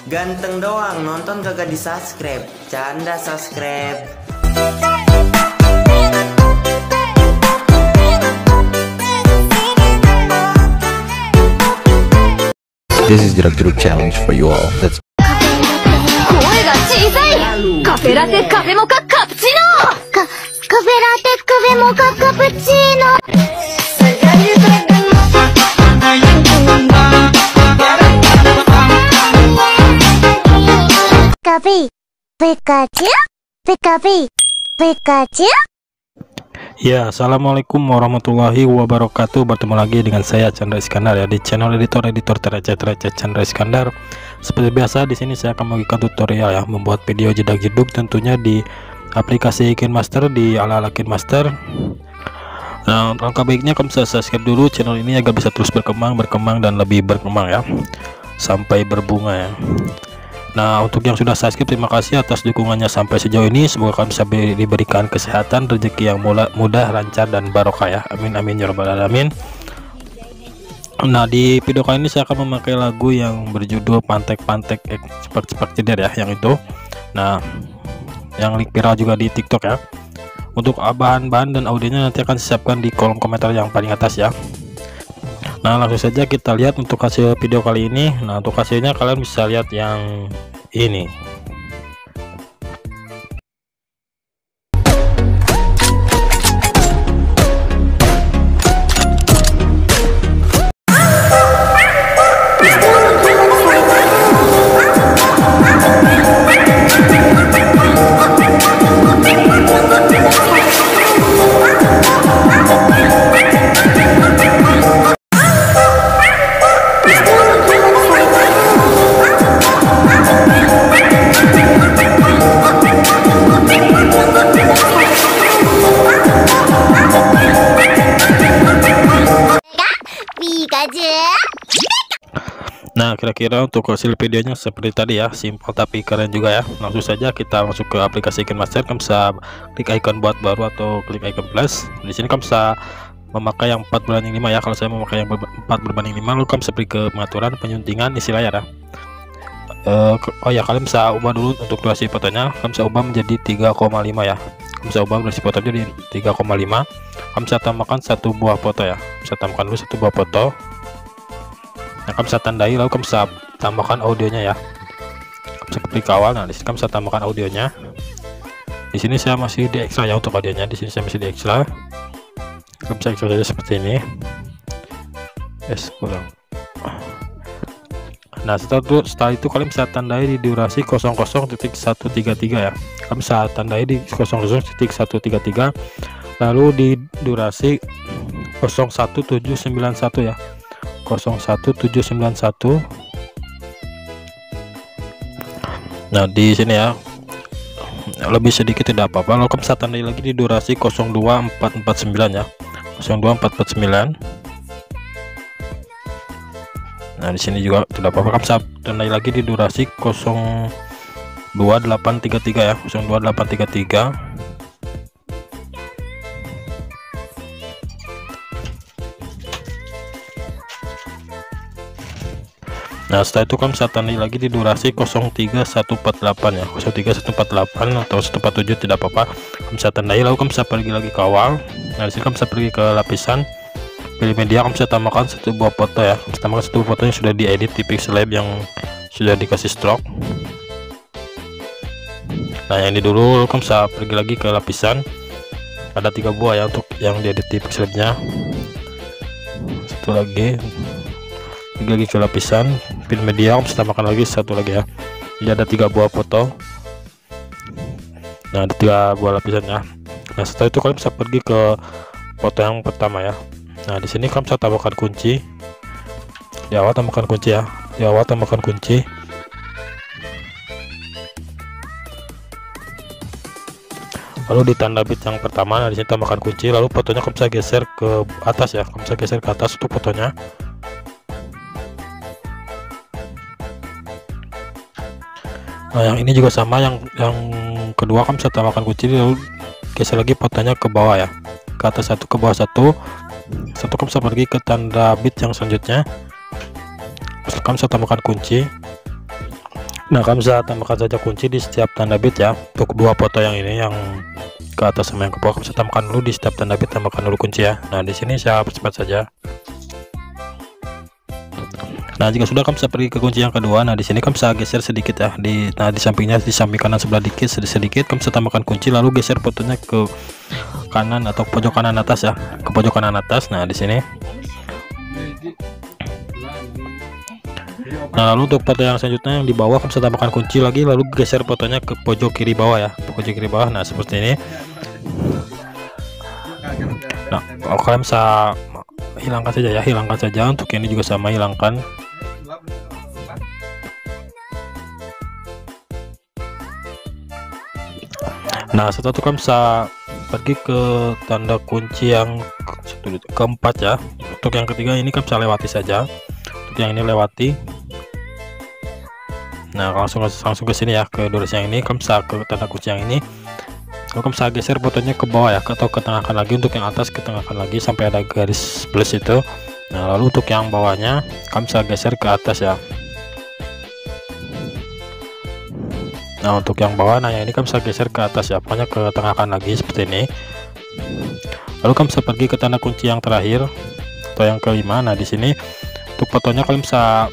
Ganteng doang, nonton kagak di subscribe. Canda subscribe. This is the group challenge for you all. Let's 声が小さい。カフェラテカフェモカカプチーノ。カフェラテカフェモカカプチーノ。カピピカチュピカピピカチュ。 Ya, assalamualaikum warahmatullahi wabarakatuh. Bertemu lagi dengan saya Chandra Iskandar ya di channel editor terreceh Chandra Iskandar. Seperti biasa di sini saya akan membagikan tutorial ya membuat video jedak-jeduk tentunya di aplikasi KineMaster di ala-ala KineMaster. Nah, langkah baiknya kamu bisa subscribe dulu channel ini agar bisa terus berkembang dan lebih berkembang ya sampai berbunga ya. Nah, untuk yang sudah subscribe terima kasih atas dukungannya sampai sejauh ini. Semoga kalian bisa diberikan kesehatan, rezeki yang mudah, lancar dan barokah ya. Amin amin ya rabbal alamin. Nah, di video kali ini saya akan memakai lagu yang berjudul Pantek-Pantek Cepat-Cepat Ceder ya, yang itu. Nah, yang link viral juga di TikTok ya. Untuk bahan-bahan dan audionya nanti akan disiapkan di kolom komentar yang paling atas ya. Nah, langsung saja kita lihat untuk hasil video kali ini. Nah, untuk hasilnya kalian bisa lihat yang ini. Nah, kira-kira untuk hasil videonya seperti tadi ya, simpel tapi keren juga ya. Langsung saja kita masuk ke aplikasi KineMaster. Kamu bisa klik icon buat baru atau klik icon plus. Di sini kamu bisa memakai yang 4:5 ya. Kalau saya memakai yang 4:5, lalu kamu bisa pergi ke pengaturan penyuntingan isi layar ya. Oh ya, kalian bisa ubah dulu untuk durasi fotonya. Kamu bisa ubah menjadi 3,5 ya. Kamu bisa ubah durasi fotonya di 3,5. Kamu bisa tambahkan satu buah foto ya. Bisa tambahkan dulu satu buah foto. Nah, kamu bisa tandai, lalu kamu bisa tambahkan audionya ya. Kamu bisa klik awal. Nah, di sini kamu bisa tambahkan audionya. Di sini saya masih di extra ya untuk audionya. Di sini saya masih di extra. Kamu bisa extra saja seperti ini. Yes, pulang. Nah, setelah itu kalian bisa tandai di durasi 00.133 ya. Kamu bisa tandai di 00.133, lalu di durasi 01791 ya. 01791. Nah, di sini ya lebih sedikit tidak apa-apa. Lalu kamu bisa tandai lagi di durasi 02449 ya. 02449. Nah, di sini juga tidak apa-apa. Kamu bisa tandai lagi di durasi 02833 ya. 02833. Nah, setelah itu kamu bisa tandai lagi di durasi 03148 ya. 03148 atau 147 tidak apa-apa. Kamu bisa tandai, lalu kamu bisa pergi lagi ke awal. Nah, di sini kamu bisa pergi ke lapisan, pilih media, kamu bisa tambahkan satu buah foto ya. Kamu bisa tambahkan satu foto yang sudah diedit di Pixelab yang sudah dikasih stroke. Nah, yang ini dulu kamu bisa pergi lagi ke lapisan. Ada 3 buah ya untuk yang diedit di Pixelabnya. Satu lagi ke lapisan, pilih media, kamu bisa tambahkan lagi satu lagi ya. Jadi ada 3 buah foto. Nah, ada 3 buah lapisannya. Nah, setelah itu kalian bisa pergi ke foto yang pertama ya. Nah, di sini kamu bisa tambahkan kunci. Di awal tambahkan kunci ya. Di awal tambahkan kunci. Lalu di tanda bit yang pertama, nah di sini tambahkan kunci. Lalu fotonya kamu bisa geser ke atas ya. Kamu bisa geser ke atas untuk fotonya. Nah, yang ini juga sama, yang kedua kamu bisa tambahkan kunci, lalu geser lagi fotonya ke bawah ya, ke atas satu, ke bawah satu. Kamu bisa pergi ke tanda bit yang selanjutnya. Kamu bisa tambahkan kunci. Nah, kamu bisa tambahkan saja kunci di setiap tanda bit ya. Untuk dua foto yang ini, yang ke atas sama yang ke bawah, kamu bisa tambahkan dulu di setiap tanda bit, tambahkan dulu kunci ya. Nah, di sini saya cepat saja. Nah, jika sudah, kamu bisa pergi ke kunci yang kedua. Nah, di sini kamu bisa geser sedikit ya. Di sampingnya, di samping kanan sebelah dikit, sedikit kamu bisa tambahkan kunci, lalu geser fotonya ke kanan atau pojok kanan atas ya, ke pojok kanan atas. Nah, di sini. Nah, lalu untuk foto yang selanjutnya yang di bawah, kamu bisa tambahkan kunci lagi, lalu geser fotonya ke pojok kiri bawah ya, pojok kiri bawah. Nah, seperti ini. Nah, kalian bisa hilangkan saja ya, hilangkan saja. Untuk ini juga sama, hilangkan. Nah, setelah itu kamu bisa pergi ke tanda kunci yang keempat ya. Untuk yang ketiga ini kamu bisa lewati saja. Untuk yang ini lewati. Nah, langsung ke sini ya, ke durasi yang ini. Kamu bisa ke tanda kunci yang ini. Lalu kamu bisa geser fotonya ke bawah ya, atau ketengahkan lagi. Untuk yang atas ketengahkan lagi sampai ada garis plus itu. Nah, lalu untuk yang bawahnya kamu bisa geser ke atas ya. Nah, untuk yang bawah, nah yang ini kamu bisa geser ke atas ya, pokoknya ke tengahkan lagi seperti ini. Lalu kamu bisa pergi ke tanda kunci yang terakhir atau yang kelima. Nah, di sini untuk fotonya kalian bisa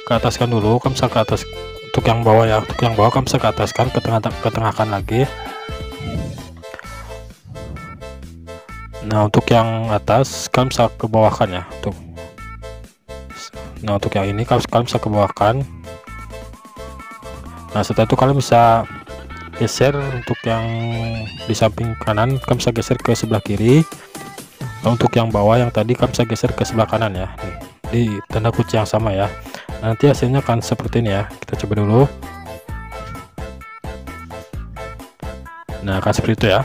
ke ataskan dulu, kamu bisa ke atas. Untuk yang bawah ya, untuk yang bawah kamu bisa ke ataskan, ke tengahkan lagi. Nah, untuk yang atas kalian bisa ke bawahkan ya. Nah, untuk yang ini kalian bisa ke bawahkan. Nah, setelah itu kalian bisa geser untuk yang di samping kanan, kalian bisa geser ke sebelah kiri. Lalu untuk yang bawah yang tadi kalian bisa geser ke sebelah kanan ya, di tanda kunci yang sama ya. Nanti hasilnya akan seperti ini ya. Kita coba dulu. Nah, akan seperti itu ya.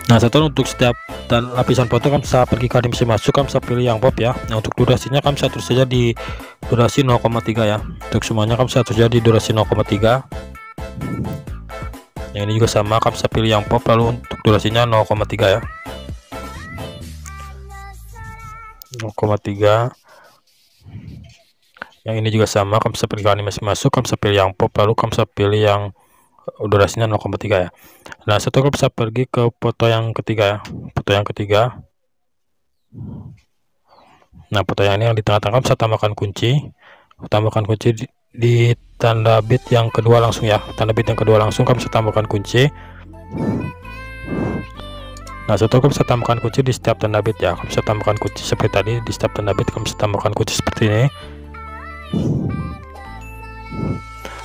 Nah, setelah untuk setiap lapisan foto kamu bisa pergi ke animasi masuk, kamu bisa pilih yang pop ya. Nah, untuk durasinya kamu bisa tulis saja di durasi 0,3 ya. Untuk semuanya kamu bisa tulis saja di durasi 0,3. Yang ini juga sama, kamu bisa pilih yang pop, lalu untuk durasinya 0,3 ya. 0,3. Yang ini juga sama, kamu bisa pergi ke animasi masuk, kamu bisa pilih yang pop, lalu kamu bisa pilih yang durasinya 0,3 ya. Nah, setelah kamu bisa pergi ke foto yang ketiga ya, foto yang ketiga. Nah, foto yang ini yang di tengah-tengah bisa tambahkan kunci, di tanda bit yang kedua langsung ya, tanda bit yang kedua langsung kamu bisa tambahkan kunci. Nah, setelah kamu bisa tambahkan kunci di setiap tanda bit ya, kamu bisa tambahkan kunci seperti tadi. Di setiap tanda bit kamu bisa tambahkan kunci seperti ini.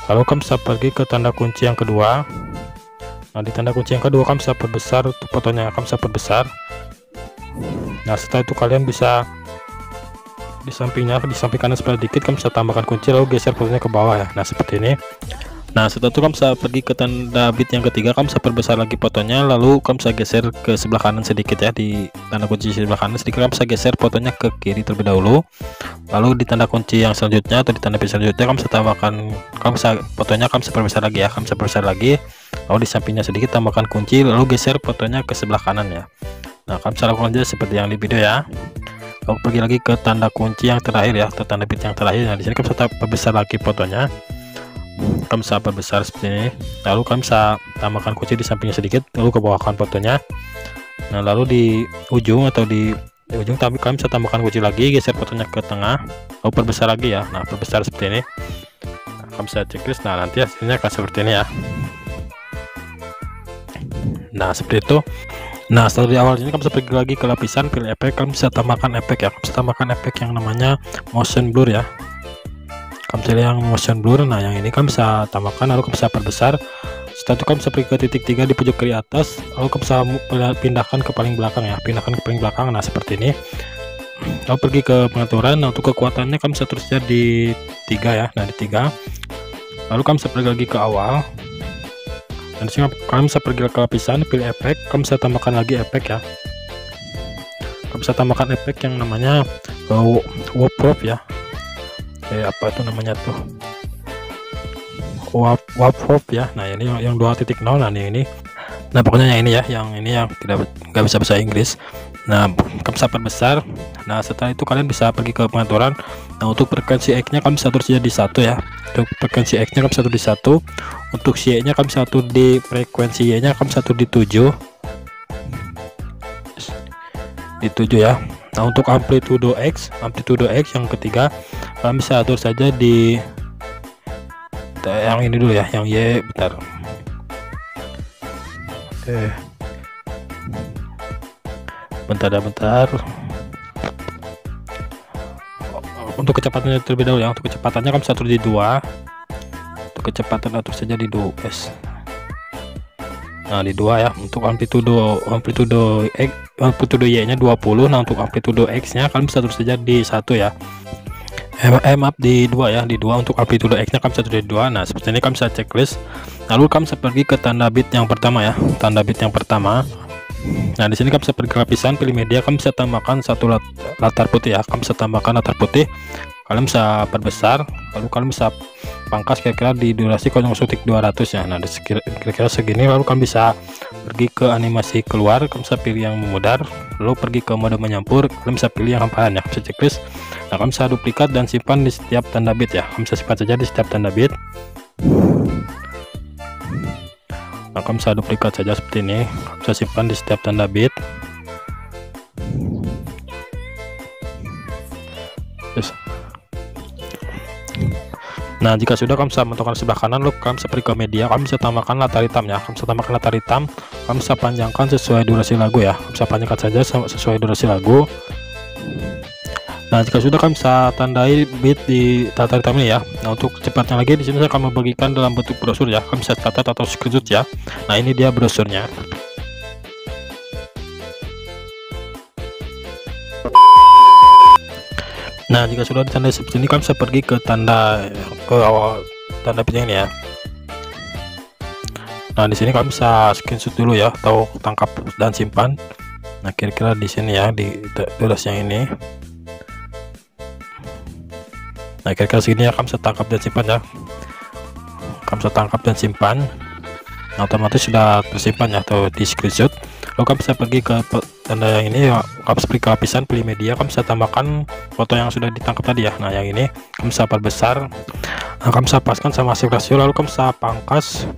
Lalu kamu bisa pergi ke tanda kunci yang kedua. Nah, di tanda kunci yang kedua kamu bisa perbesar untuk fotonya, kamu bisa perbesar. Nah, setelah itu kalian bisa di samping kanan sebelah dikit kamu bisa tambahkan kunci, lalu geser fotonya ke bawah ya. Nah, seperti ini. Nah, setelah itu kamu bisa pergi ke tanda bit yang ketiga, kamu bisa perbesar lagi fotonya, lalu kamu bisa geser ke sebelah kanan sedikit ya. Di tanda kunci sebelah kanan sedikit kamu bisa geser fotonya ke kiri terlebih dahulu. Lalu di tanda kunci yang selanjutnya atau di tanda bit selanjutnya kamu bisa tambahkan, fotonya kamu bisa perbesar lagi ya, kamu bisa perbesar lagi. Lalu di sampingnya sedikit tambahkan kunci, lalu geser fotonya ke sebelah kanan ya. Nah, kamu bisa lakukan aja seperti yang di video ya. Lalu pergi lagi ke tanda kunci yang terakhir ya, atau tanda bit yang terakhir. Nah, di sini kamu bisa perbesar lagi fotonya. Kamu bisa perbesar seperti ini, lalu kamu bisa tambahkan kunci di sampingnya sedikit, lalu ke bawahkan fotonya. Nah, lalu di ujung atau di ujung tapi kamu bisa tambahkan kunci lagi, geser fotonya ke tengah, lalu perbesar lagi ya. Nah, perbesar seperti ini. Nah, kamu bisa checklist. Nah, nanti hasilnya akan seperti ini ya. Nah, seperti itu. Nah, setelah di awal ini kamu bisa pergi lagi ke lapisan, pilih efek, kamu bisa tambahkan efek ya. Kamu bisa tambahkan efek yang namanya motion blur ya. Kamu pilih yang motion blur. Nah, yang ini kamu bisa tambahkan, lalu kamu bisa perbesar. Setelah itu kamu bisa pergi ke titik 3 di pojok kiri atas, lalu kamu bisa pindahkan ke paling belakang ya, pindahkan ke paling belakang. Nah, seperti ini. Lalu pergi ke pengaturan. Nah, untuk kekuatannya kamu bisa terusnya di 3 ya. Nah, di 3. Lalu kamu bisa pergi lagi ke awal. Dan disini kamu bisa pergi ke lapisan, pilih efek, kamu bisa tambahkan lagi efek ya. Kamu bisa tambahkan efek yang namanya warp prop ya. Apa itu namanya tuh, warp prop ya. Nah, ini yang 2.0. nah ini Nah pokoknya yang ini yang nggak bisa bahasa Inggris. Nah kamu bisa perbesar. Nah setelah itu kalian bisa pergi ke pengaturan. Nah untuk frekuensi X nya kamu bisa atur saja di 1 ya. Untuk frekuensi X nya kamu bisa atur di 1. Untuk Y nya kamu bisa atur di frekuensi Y nya kamu bisa atur di 7 ya. Nah untuk amplitudo X yang ketiga kalian bisa atur saja di yang ini dulu ya, yang Y. Bentar. Bentar. Untuk kecepatannya terlebih dahulu ya. Untuk kecepatannya kamu bisa atur di 2. Untuk kecepatan atur saja di 2s. Nah di 2 ya. Untuk amplitudo Y nya 20. Nah untuk amplitudo X nya kalian bisa atur saja di 1 ya. Maaf, di 2 ya. Di 2 untuk amplitudo X nya kalian bisa atur di 2. Nah seperti ini kalian bisa checklist. Lalu kamu bisa pergi ke tanda bit yang pertama ya. Tanda bit yang pertama. Nah di sini kamu bisa pergi ke lapisan, pilih media, kamu bisa tambahkan satu latar putih ya. Kamu bisa tambahkan latar putih, kalian bisa perbesar, lalu kalian bisa pangkas kira-kira di durasi 0,200 ya. Nah kira-kira segini. Lalu kalian bisa pergi ke animasi keluar, kamu bisa pilih yang memudar, lalu pergi ke mode menyampur, kalian bisa pilih yang hamparan ya. Kamu bisa checklist. Nah kamu bisa duplikat dan simpan di setiap tanda bit ya. Kamu bisa simpan saja di setiap tanda bit. Nah kamu bisa duplikat saja seperti ini, kamu bisa simpan di setiap tanda bit. Nah jika sudah, kamu bisa menentukan sebelah kanan, lalu kamu bisa pergi ke media, kamu bisa tambahkan latar hitam ya. Kamu bisa tambahkan latar hitam, kamu bisa panjangkan sesuai durasi lagu ya. Kamu bisa panjangkan saja sesuai durasi lagu. Nah jika sudah, kamu bisa tandai bit di latar hitam ini ya. Nah untuk cepatnya lagi, di sini saya akan membagikan dalam bentuk brosur ya. Kamu bisa catat atau screenshot ya. Nah ini dia brosurnya. Nah jika sudah ditandai seperti ini, kamu bisa pergi ke tanda awal tanda bit ini ya. Nah di sini kamu bisa screenshot dulu ya, atau tangkap dan simpan. Nah kira-kira di sini ya, di durasi yang ini. Nah kira-kira segini ya, kamu bisa tangkap dan simpan ya. Kamu bisa tangkap dan simpan. Nah, otomatis sudah tersimpan ya, atau di screenshot. Lalu kamu bisa pergi ke tanda yang ini ya. Kamu bisa pergi ke lapisan, pilih media, kamu bisa tambahkan foto yang sudah ditangkap tadi ya. Nah yang ini kamu bisa perbesar. Nah, kamu bisa paskan sama aspek rasio, lalu kamu bisa pangkas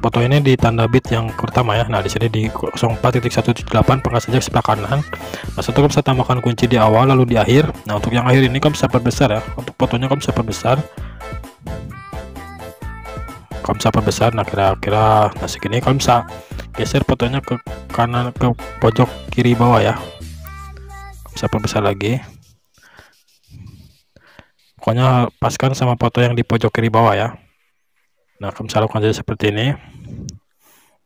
foto ini di tanda bit yang pertama ya. Nah di sini di 04.178 pangkas saja sebelah kanan. Nah setelah kamu bisa tambahkan kunci di awal lalu di akhir. Nah untuk yang akhir ini kamu bisa perbesar ya. Untuk fotonya kamu bisa perbesar. Kamu bisa perbesar. Nah kira-kira segini. Kamu bisa geser fotonya ke kanan, ke pojok kiri bawah ya. Kamu bisa perbesar lagi. Pokoknya paskan sama foto yang di pojok kiri bawah ya. Nah kamu bisa lakukan saja seperti ini.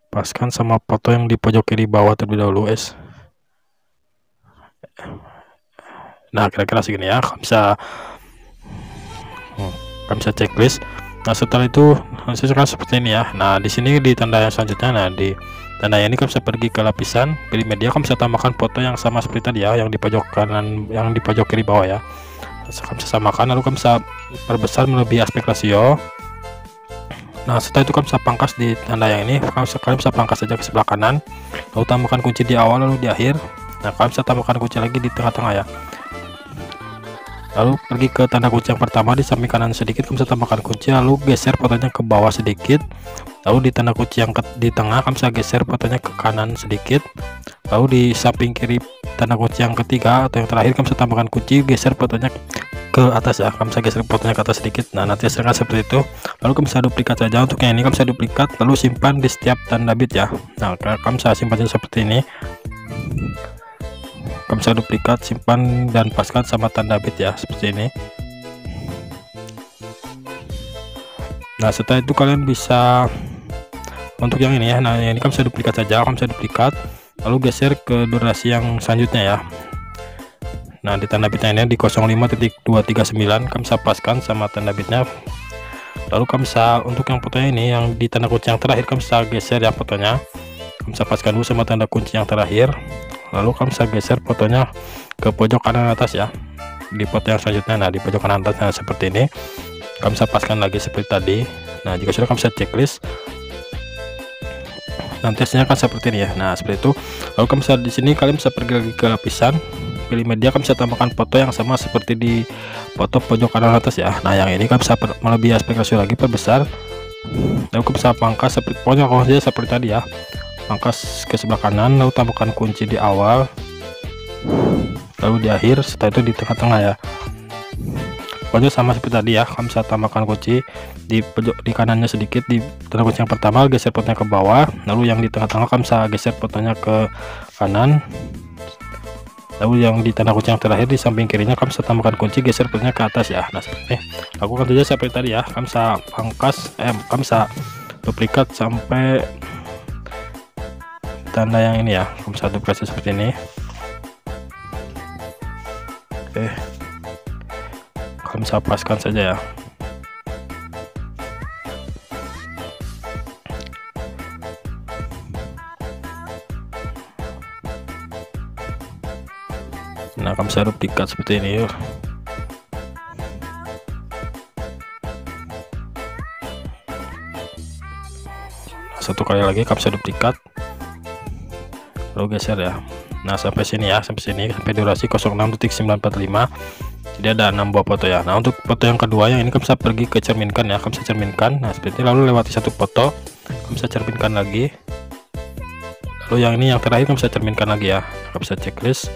Paskan sama foto yang di pojok kiri bawah terlebih dahulu guys. Nah kira-kira segini ya. Kamu bisa checklist. Nah setelah itu hasilnya seperti ini ya. Nah di sini di tanda yang selanjutnya, nah di tanda ini kamu bisa pergi ke lapisan, pilih media, kamu bisa tambahkan foto yang sama seperti tadi ya, yang di pojok kanan, yang di pojok kiri bawah ya. Kamu bisa samakan, lalu kamu bisa perbesar melebihi aspek rasio. Nah setelah itu kamu bisa pangkas di tanda yang ini. Kalian bisa pangkas saja ke sebelah kanan, lalu tambahkan kunci di awal lalu di akhir. Nah kalian bisa tambahkan kunci lagi di tengah-tengah ya. Lalu pergi ke tanda kunci yang pertama, di samping kanan sedikit kamu bisa tambahkan kunci, lalu geser fotonya ke bawah sedikit. Lalu di tanda kunci yang di tengah kamu bisa geser fotonya ke kanan sedikit. Lalu di samping kiri tanda kunci yang ketiga atau yang terakhir kamu bisa tambahkan kunci, geser fotonya ke atas ya. Kamu bisa geser fotonya ke atas sedikit. Nah nanti hasilnya seperti itu. Lalu kamu bisa duplikat saja. Untuk yang ini kamu bisa duplikat lalu simpan di setiap tanda bit ya. Nah kamu bisa simpan seperti ini. Kamu bisa duplikat, simpan, dan paskan sama tanda bit ya, seperti ini. Nah setelah itu kalian bisa untuk yang ini ya. Nah ini kamu bisa duplikat saja, kamu bisa duplikat lalu geser ke durasi yang selanjutnya ya. Nah di tanda bitnya ini di 05.239 kamu bisa paskan sama tanda bitnya. Lalu kamu bisa untuk yang fotonya ini yang di tanda kunci yang terakhir kamu bisa geser ya fotonya. Kamu bisa paskan dulu sama tanda kunci yang terakhir. Lalu kamu bisa geser fotonya ke pojok kanan atas ya, di foto yang selanjutnya. Nah di pojok kanan atasnya seperti ini. Kamu bisa paskan lagi seperti tadi. Nah jika sudah, kamu bisa checklist. nanti hasilnya akan seperti ini ya. Nah seperti itu. Lalu kamu bisa di sini kalian bisa pergi lagi ke lapisan, pilih media, kamu bisa tambahkan foto yang sama seperti di foto pojok kanan atas ya. Nah yang ini kamu bisa melebihi aspek rasio lagi, perbesar. Lalu kamu bisa pangkas seperti pokoknya kalau saja seperti tadi ya, pangkas ke sebelah kanan, lalu tambahkan kunci di awal, lalu di akhir, setelah itu di tengah-tengah ya. Pokoknya sama seperti tadi ya, kamu bisa tambahkan kunci di pojok di kanannya sedikit, di tanda kunci yang pertama geser fotonya ke bawah, lalu yang di tengah-tengah kamu bisa geser fotonya ke kanan, lalu yang di tanda kunci yang terakhir di samping kirinya kamu bisa tambahkan kunci, geser fotonya ke atas ya. Nah seperti ini lakukan saja seperti tadi ya, kamu bisa pangkas kamu bisa duplikat sampai tanda yang ini ya, kamu bisa duplikasi seperti ini. Oke, kamu bisa paskan saja ya. Nah kamu bisa duplikat seperti ini yuk. Satu kali lagi kamu bisa duplikat, lalu geser ya. Nah sampai sini ya, sampai sini, sampai durasi 06.945. Jadi ada 6 buah foto ya. Nah untuk foto yang kedua yang ini kamu bisa pergi ke cerminkan ya, kamu bisa cerminkan. Nah seperti ini, lalu lewati satu foto, kamu bisa cerminkan lagi. Lalu yang ini yang terakhir kamu bisa cerminkan lagi ya, kamu bisa checklist.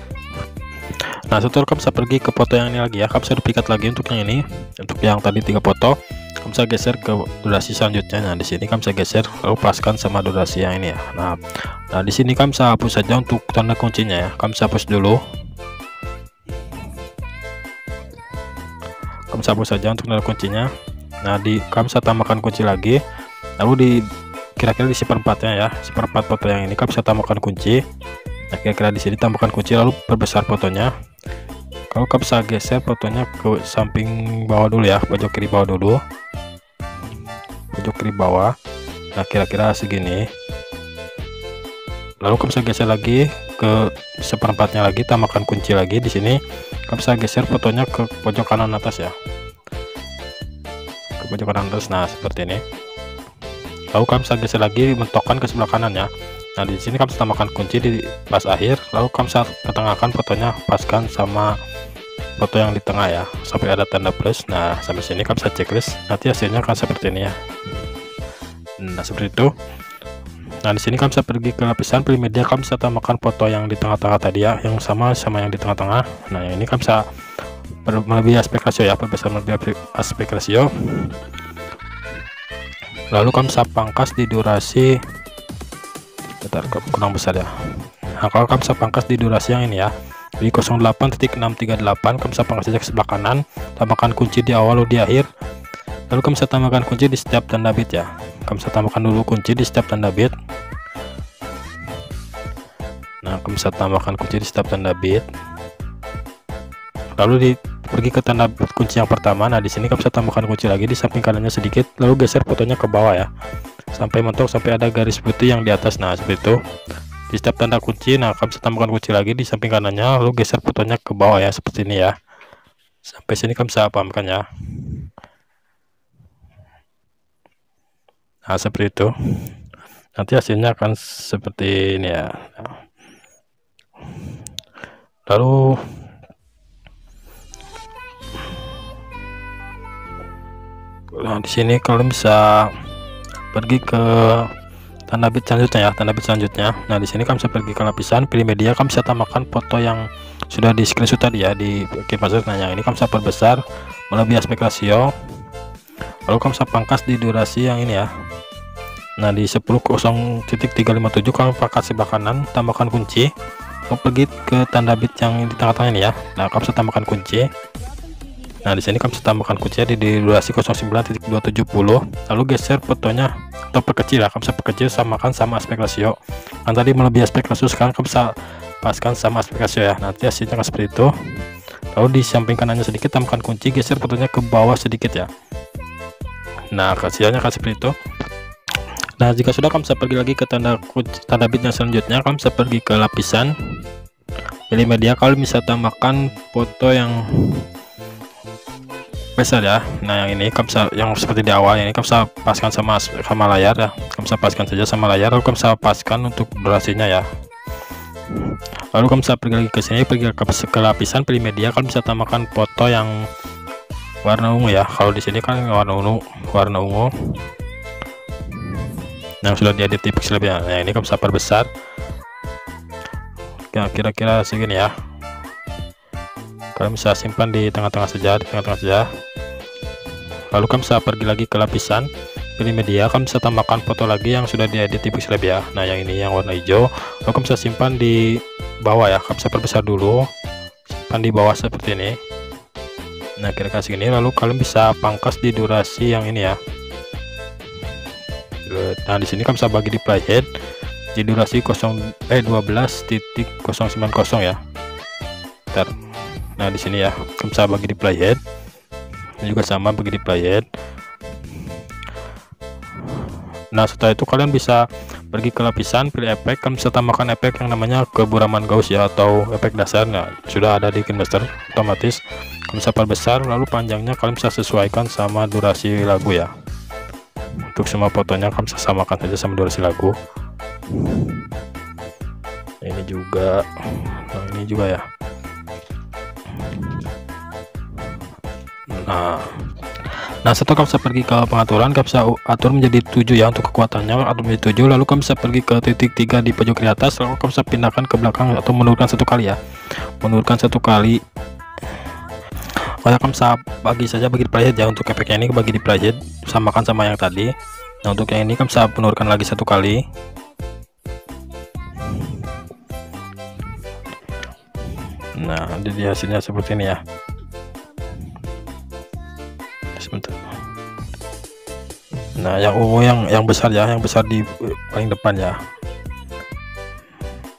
Nah setelah kamu bisa pergi ke foto yang ini lagi ya, kamu bisa duplikat lagi untuk yang ini, untuk yang tadi 3 foto, kamu bisa geser ke durasi selanjutnya. Nah di sini kamu bisa geser, lalu paskan sama durasi yang ini ya. Nah di sini kamu bisa hapus saja untuk tanda kuncinya ya, kamu bisa hapus dulu. Kamu bisa hapus saja untuk tanda kuncinya. Nah kamu bisa tambahkan kunci lagi, lalu di kira-kira di seperempatnya ya, seperempat foto yang ini kamu bisa tambahkan kunci. Nah kira-kira di sini tambahkan kunci, lalu perbesar fotonya. Kalau kamu bisa geser fotonya ke samping bawah dulu ya, pojok kiri bawah dulu, pojok kiri bawah. Nah kira-kira segini. Lalu kamu bisa geser lagi ke seperempatnya lagi, tambahkan kunci lagi. Di sini kamu bisa geser fotonya ke pojok kanan atas ya, ke pojok kanan atas. Nah seperti ini. Lalu kamu bisa geser lagi, mentokkan ke sebelah kanan ya. Nah di sini kamu bisa tambahkan kunci di pas akhir, lalu kamu bisa ketengahkan fotonya, paskan sama foto yang di tengah ya, sampai ada tanda plus. Nah sampai sini kamu bisa checklist, nanti hasilnya akan seperti ini ya. Nah seperti itu. Nah di sini kamu bisa pergi ke lapisan, pilih media, kamu bisa tambahkan foto yang di tengah-tengah tadi ya, yang sama yang di tengah-tengah. Nah yang ini kamu bisa melebihi aspek rasio ya, perbesar melebihi aspek rasio. Lalu kamu bisa pangkas di durasi, bentar, kurang besar ya. Nah kalau kamu bisa pangkas di durasi yang ini ya, di 08.638, kamu bisa pangkas saja ke sebelah kanan, tambahkan kunci di awal lalu di akhir. Lalu kamu bisa tambahkan kunci di setiap tanda bit ya, kamu bisa tambahkan dulu kunci di setiap tanda bit. Nah kamu bisa tambahkan kunci di setiap tanda bit, lalu pergi ke tanda kunci yang pertama. Nah di sini kamu bisa tambahkan kunci lagi di samping kanannya sedikit, lalu geser fotonya ke bawah ya, sampai mentok, sampai ada garis putih yang di atas. Nah seperti itu di setiap tanda kunci. Nah kamu bisa tambahkan kunci lagi di samping kanannya, lalu geser fotonya ke bawah ya, seperti ini ya. Sampai sini kamu bisa pahamkan ya. Nah seperti itu, nanti hasilnya akan seperti ini ya. Lalu nah di sini kalian bisa pergi ke tanda bit selanjutnya ya, tanda bit selanjutnya. Nah di sini kamu bisa pergi ke lapisan, pilih media, kamu bisa tambahkan foto yang sudah di screenshot tadi ya, di password. Nah yang ini kamu bisa perbesar melebihi aspek rasio, lalu kamu bisa pangkas di durasi yang ini ya. Nah di 10.0.357 kamu pangkas sebelah kanan, tambahkan kunci, kamu pergi ke tanda bit yang di tengah-tengah ini ya. Nah kamu bisa tambahkan kunci. Nah di sini kamu bisa tambahkan kunci di durasi 09.270, lalu geser fotonya atau perkecil ya, kamu bisa perkecil, samakan sama aspek rasio. Kan tadi melebihi aspek rasio, sekarang kamu bisa paskan sama aspek rasio ya. Nanti hasilnya akan seperti itu. Lalu di samping kanannya sedikit, tambahkan kunci, geser fotonya ke bawah sedikit ya. Nah hasilnya akan seperti itu. Nah jika sudah, kamu bisa pergi lagi ke tanda bit yang selanjutnya, kamu bisa pergi ke lapisan, pilih media, kalau bisa tambahkan foto yang besar ya. Nah yang ini kamu bisa, yang seperti di awal ini kamu bisa paskan sama layar ya, kamu bisa paskan saja sama layar, lalu kamu bisa paskan untuk durasinya ya. Lalu kamu bisa pergi lagi ke sini, pergi ke lapisan pilih media, kalian bisa tambahkan foto yang warna ungu ya. Kalau di sini kan warna ungu yang sudah diedit di pixel ya. Nah ini kamu bisa perbesar ya, kira-kira segini ya. Kalian bisa simpan di tengah-tengah saja, lalu kamu bisa pergi lagi ke lapisan pilih media, kamu bisa tambahkan foto lagi yang sudah diedit di pixel ya. Nah yang ini yang warna hijau, lalu kamu bisa simpan di bawah ya, kamu bisa perbesar dulu, simpan di bawah seperti ini. Nah kira-kira segini, lalu kalian bisa pangkas di durasi yang ini ya. Nah di sini kamu bisa bagi di playhead di durasi 12.090 ya. Bentar. Nah di sini ya kamu bisa bagi di playhead, ini juga sama bagi di playhead. Nah setelah itu kalian bisa pergi ke lapisan pilih efek, kamu bisa tambahkan efek yang namanya keburaman Gauss ya, atau efek dasar. Nah sudah ada di KineMaster otomatis, kamu bisa perbesar, lalu panjangnya kalian bisa sesuaikan sama durasi lagu ya. Untuk semua fotonya kamu bisa samakan saja sama durasi lagu. Ini juga, nah ini juga ya. Nah setelah kamu bisa pergi ke pengaturan, kamu bisa atur menjadi 7 ya untuk kekuatannya, atur menjadi 7, lalu kamu bisa pergi ke titik 3 di pojok kiri atas, lalu kamu bisa pindahkan ke belakang atau menurunkan satu kali ya, menurunkan satu kali. Kamu bisa bagi saja bagi di playhead ya, untuk efeknya ini bagi di playhead samakan sama yang tadi. Nah untuk yang ini kamu bisa menurunkan lagi satu kali. Nah jadi hasilnya seperti ini ya. Sebentar. Nah yang ungu yang besar ya, yang besar di paling depan ya.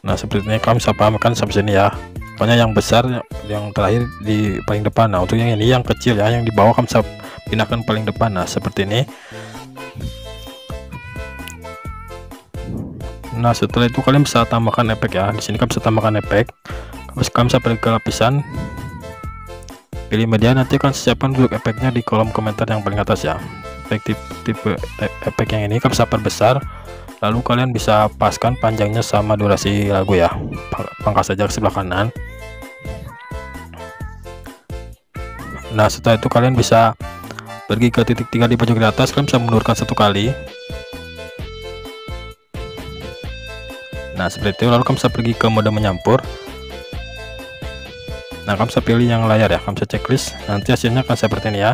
Nah seperti ini kamu bisa pahamkan sampai sini ya. Pokoknya yang besar yang terakhir di paling depan. Nah untuk yang ini yang kecil ya, yang di bawah kamu bisa pindahkan paling depan. Nah seperti ini. Nah setelah itu kalian bisa tambahkan efek ya. Di sini kamu bisa tambahkan efek. Kamu bisa pergi ke lapisan pilih media, nanti akan siapkan untuk efeknya di kolom komentar yang paling atas ya. Tipe efek yang ini kamu bisa perbesar, lalu kalian bisa paskan panjangnya sama durasi lagu ya. Pangkas saja ke sebelah kanan. Nah setelah itu kalian bisa pergi ke titik 3 di pojok kiri atas, kalian bisa menurunkan satu kali. Nah seperti itu, lalu kamu bisa pergi ke mode menyampur. Nah kamu bisa pilih yang layar ya, kamu bisa checklist, nanti hasilnya akan seperti ini ya.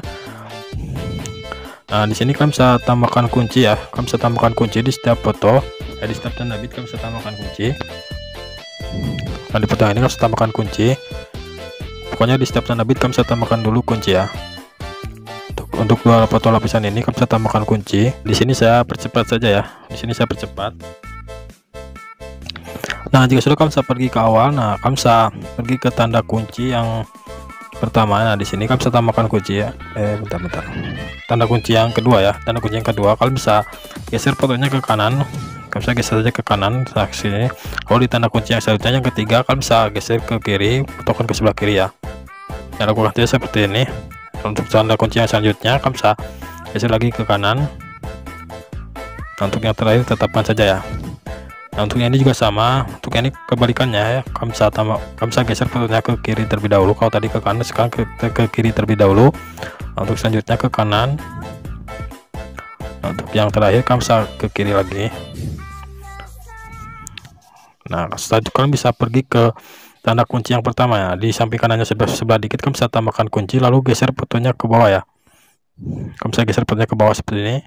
Nah di sini kamu bisa tambahkan kunci ya, kamu bisa tambahkan kunci di setiap foto ya, di setiap tanda bit kamu bisa tambahkan kunci. Nah di foto ini kamu bisa tambahkan kunci, pokoknya di setiap tanda bit kamu bisa tambahkan dulu kunci ya. Untuk dua foto lapisan ini kamu bisa tambahkan kunci. Di sini saya percepat saja ya, di sini saya percepat. Nah jika sudah kamu bisa pergi ke awal, nah kamu bisa pergi ke tanda kunci yang pertama. Nah di sini kamu bisa tambahkan kunci ya, bentar, tanda kunci yang kedua ya, tanda kunci yang kedua kalian bisa geser fotonya ke kanan, kamu bisa geser saja ke kanan nah sini. Kalau di tanda kunci yang selanjutnya yang ketiga kalian bisa geser ke kiri, fotokan ke sebelah kiri ya. Nah lakukan saja seperti ini. Untuk tanda kunci yang selanjutnya kamu bisa geser lagi ke kanan. Nah, untuk yang terakhir tetapkan saja ya. Nah untuk yang ini juga sama, untuk yang ini kebalikannya ya, kamu bisa geser fotonya ke kiri terlebih dahulu. Kalau tadi ke kanan, sekarang ke kiri terlebih dahulu. Nah, untuk selanjutnya ke kanan. Nah, untuk yang terakhir kamu bisa ke kiri lagi. Nah setelah itu kalian bisa pergi ke tanda kunci yang pertama ya, di samping kanannya sebelah dikit kamu bisa tambahkan kunci, lalu geser fotonya ke bawah ya. Kamu bisa geser fotonya ke bawah seperti ini.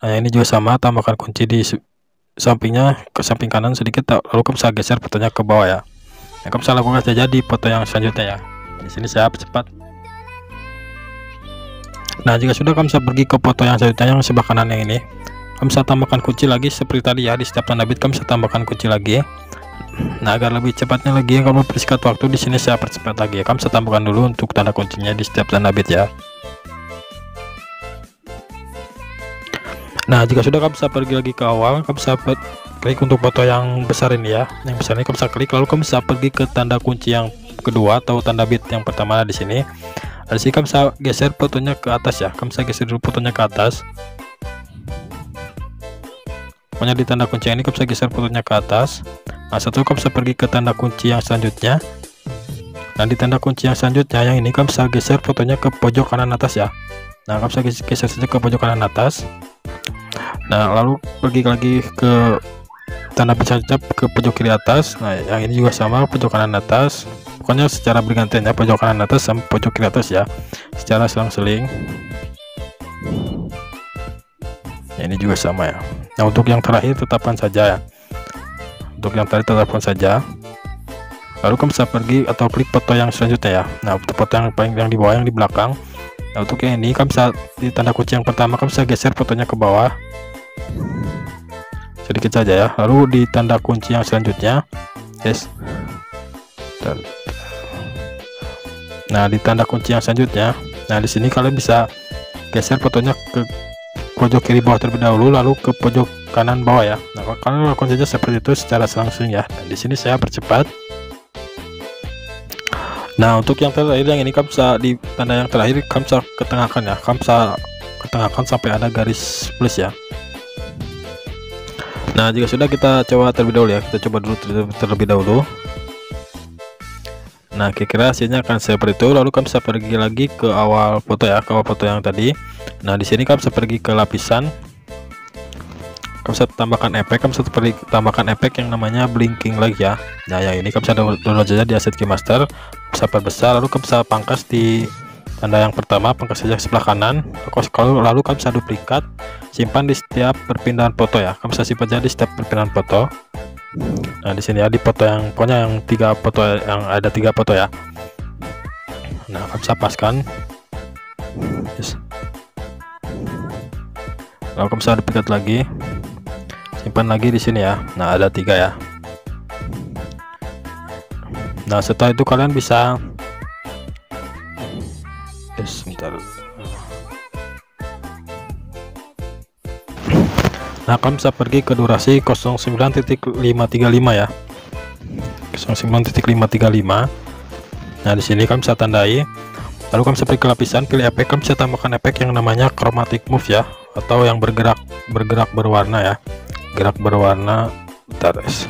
Nah ini juga sama, tambahkan kunci di sampingnya, ke samping kanan sedikit, lalu kamu bisa geser fotonya ke bawah ya. Nah, kamu bisa lakukan saja di foto yang selanjutnya ya. Di sini saya cepat. Nah jika sudah kamu bisa pergi ke foto yang selanjutnya yang sebelah kanan yang ini. Kamu bisa tambahkan kunci lagi seperti tadi ya, di setiap tanda bit kamu bisa tambahkan kunci lagi. Nah agar lebih cepatnya lagi, kamu persingkat waktu, di sini saya percepat lagi ya. Kamu bisa tambahkan dulu untuk tanda kuncinya di setiap tanda bit ya. Nah jika sudah kamu bisa pergi lagi ke awal, kamu bisa klik untuk foto yang besar ini ya, yang besar ini kamu bisa klik, lalu kamu bisa pergi ke tanda kunci yang kedua atau tanda bit yang pertama di sini. Di sini kamu bisa geser fotonya ke atas ya. Kamu bisa geser dulu fotonya ke atas. Pokoknya di tanda kunci ini kamu bisa geser fotonya ke atas. Nah, setelah kamu bisa pergi ke tanda kunci yang selanjutnya. Nah, di tanda kunci yang selanjutnya yang ini kamu bisa geser fotonya ke pojok kanan atas ya. Nah, kamu bisa geser saja ke pojok kanan atas. Nah, lalu pergi lagi ke tanda pencap ke pojok kiri atas. Nah, yang ini juga sama, pojok kanan atas. Pokoknya secara bergantian ya, pojok kanan atas sama pojok kiri atas ya, secara selang-seling. Ini juga sama ya. Nah, untuk yang terakhir tetapkan saja ya. Untuk yang terakhir tetapkan saja. Lalu kamu bisa pergi atau klik foto yang selanjutnya ya. Nah, foto yang paling yang di bawah, yang di belakang. Nah, untuk yang ini kamu bisa di tanda kunci yang pertama kamu bisa geser fotonya ke bawah sedikit saja ya. Lalu di tanda kunci yang selanjutnya, yes. Nah, di tanda kunci yang selanjutnya, nah di sini kalian bisa geser fotonya ke pojok kiri bawah terlebih dahulu, lalu ke pojok kanan bawah ya. Nah, kalian lakukan saja seperti itu secara langsung ya. Nah, di sini saya percepat. Nah, untuk yang terakhir yang ini kamu bisa di tanda yang terakhir kamu bisa ketengahkan ya. Kamu bisa ketengahkan sampai ada garis plus ya. Nah, jika sudah kita coba terlebih dahulu ya. Kita coba dulu terlebih dahulu. Nah, kira-kira hasilnya akan seperti itu. Lalu kamu bisa pergi lagi ke awal foto ya, ke awal foto yang tadi. Nah, di sini kamu bisa pergi ke lapisan. Kamu bisa tambahkan efek, kamu bisa pergi tambahkan efek yang namanya blinking lagi ya. Nah, yang ini kamu bisa download saja di Asset Keymaster. Bisa perbesar, lalu kamu bisa pangkas di tanda yang pertama, pangkas saja sebelah kanan. Lalu kamu bisa duplikat, simpan di setiap perpindahan foto ya. Kamu bisa simpan saja di setiap perpindahan foto. Nah, di sini ya, di foto yang pokoknya yang tiga foto, yang ada 3 foto ya. Nah, kamu bisa paskan. Yes. Lalu kamu bisa duplikat lagi, simpan lagi di sini ya. Nah, ada 3 ya. Nah, setelah itu kalian bisa sebentar. Nah, kalian bisa pergi ke durasi 09.535 ya. 09.535. Nah, di sini kalian bisa tandai. Lalu kalian bisa pergi ke lapisan, pilih efek, kalian bisa tambahkan efek yang namanya chromatic move ya, atau yang bergerak berwarna ya. Gerak berwarna. Bentar, guys.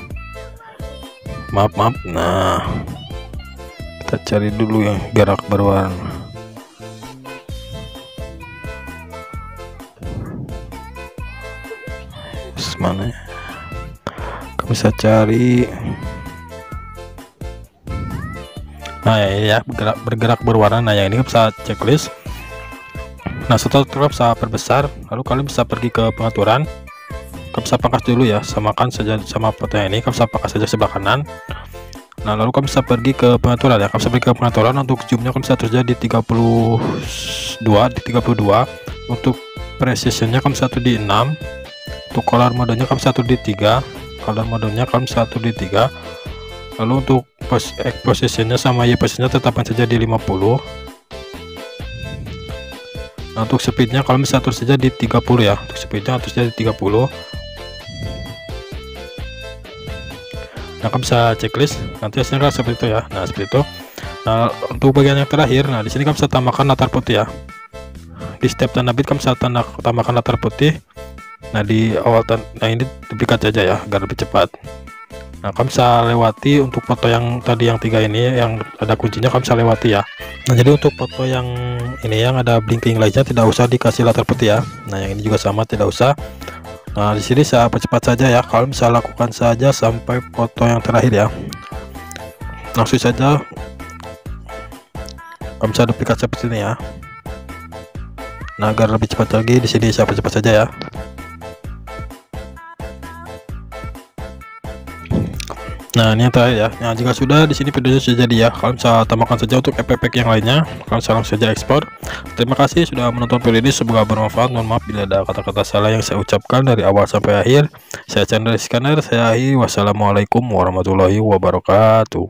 Maaf. Nah, kita cari dulu yang gerak berwarna. Mana ya? Kamu bisa cari. Nah, ya bergerak berwarna. Nah, yang ini bisa checklist. Nah, setelah itu bisa perbesar, lalu kalian bisa pergi ke pengaturan. Kamu bisa pangkas dulu ya, samakan saja sama foto yang ini. Kamu bisa pangkas saja sebelah kanan. Nah, lalu kamu bisa pergi ke pengaturan ya. Kamu bisa pergi ke pengaturan. Untuk zoomnya kamu bisa terus di 32. Untuk precisionnya kamu bisa di 6. Untuk color modenya kamu 1 di 3. Color modenya kamu 1 di 3. Lalu untuk posisinya sama Y posisinya tetapkan saja di 50. Nah, untuk speednya kalian bisa atur saja di 30 ya. Untuk speednya atur saja di 30. Nah, kamu bisa checklist, nanti hasilnya seperti itu ya. Nah, seperti itu. Nah, untuk bagian yang terakhir, nah di sini kamu bisa tambahkan latar putih ya. Di setiap tanda bit kamu bisa tambahkan latar putih. Nah, di awal nah ini duplikat saja ya agar lebih cepat. Nah, kamu bisa lewati untuk foto yang tadi yang 3 ini yang ada kuncinya, kamu bisa lewati ya. Nah, jadi untuk foto yang ini yang ada blinking lightnya tidak usah dikasih latar putih ya. Nah, yang ini juga sama, tidak usah. Nah, di sini saya percepat saja ya. Kalian bisa lakukan saja sampai foto yang terakhir ya. Langsung saja. Kamu bisa duplikat seperti ini ya. Nah, agar lebih cepat lagi di sini saya percepat saja ya. Nah, ini yang terakhir ya. Nah, jika sudah di sini videonya sudah jadi ya, kalian bisa tambahkan saja untuk efek-efek yang lainnya. Kalian bisa langsung saja ekspor. Terima kasih sudah menonton video ini, semoga bermanfaat. Mohon maaf bila ada kata-kata salah yang saya ucapkan dari awal sampai akhir. Saya Chandra Iskandar, saya akhiri. Wassalamualaikum warahmatullahi wabarakatuh.